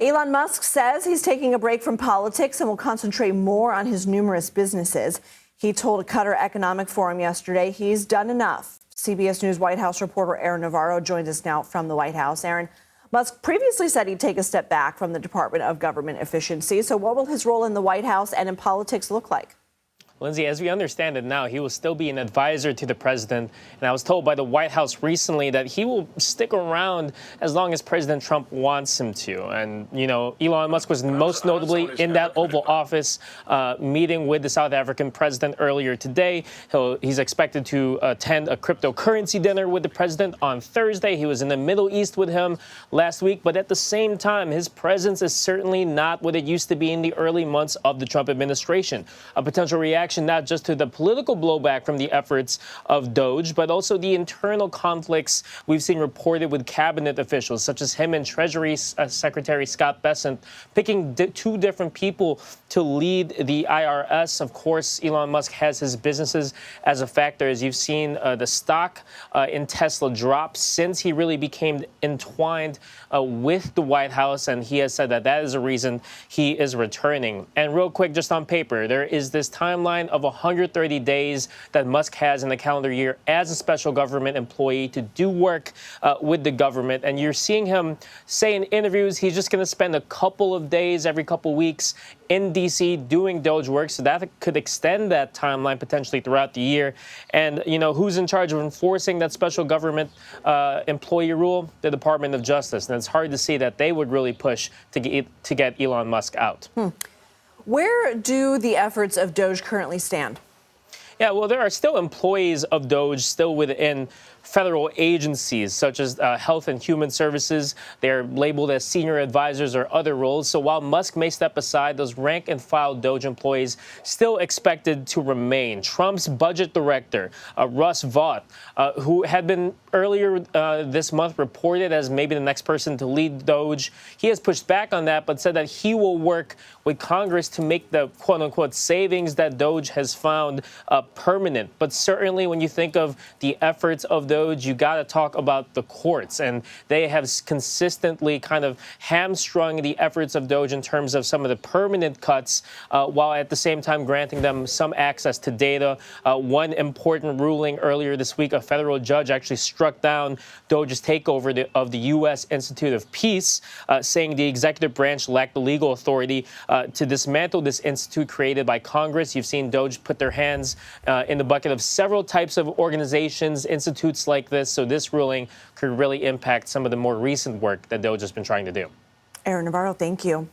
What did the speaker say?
Elon Musk says he's taking a break from politics and will concentrate more on his numerous businesses. He told a Qatar Economic Forum yesterday he's done enough. CBS News White House reporter Aaron Navarro joins us now from the White House. Aaron, Musk previously said he'd take a step back from the Department of Government Efficiency. So what will his role in the White House and in politics look like? Lindsay, as we understand it now, he will still be an advisor to the president. And I was told by the White House recently that he will stick around as long as President Trump wants him to. And, you know, Elon Musk was most notably in that Oval Office meeting with the South African president earlier today. He's expected to attend a cryptocurrency dinner with the president on Thursday. He was in the Middle East with him last week. But at the same time, his presence is certainly not what it used to be in the early months of the Trump administration. A potential reaction not just to the political blowback from the efforts of DOGE, but also the internal conflicts we've seen reported with cabinet officials, such as him and Treasury Secretary Scott Bessent picking two different people to lead the IRS. Of course, Elon Musk has his businesses as a factor, as you've seen the stock in Tesla drop since he really became entwined with the White House, and he has said that that is a reason he is returning. And real quick, just on paper, there is this timeline of 130 days that Musk has in the calendar year as a special government employee to do work with the government. And you're seeing him say in interviews he's just going to spend a couple of days every couple weeks in D.C. doing DOGE work. So that could extend that timeline potentially throughout the year. And, you know, who's in charge of enforcing that special government employee rule? The Department of Justice. And it's hard to see that they would really push to get Elon Musk out. Where do the efforts of DOGE currently stand? Yeah, well, there are still employees of DOGE still within federal agencies, such as Health and Human Services. They're labeled as senior advisors or other roles. So while Musk may step aside, those rank and file DOGE employees still expected to remain. Trump's budget director, Russ Vought, who had been earlier this month reported as maybe the next person to lead DOGE, he has pushed back on that, but said that he will work with Congress to make the quote-unquote savings that DOGE has found permanent. But certainly when you think of the efforts of DOGE, you got to talk about the courts, and they have consistently kind of hamstrung the efforts of DOGE in terms of some of the permanent cuts, while at the same time granting them some access to data. One important ruling earlier this week, a federal judge actually struck down DOGE's takeover of the U.S. Institute of Peace, saying the executive branch lacked the legal authority to dismantle this institute created by Congress. You've seen DOGE put their hands in the bucket of several types of organizations, institutes like this. So this ruling could really impact some of the more recent work that DOGE has been trying to do. Aaron Navarro, thank you.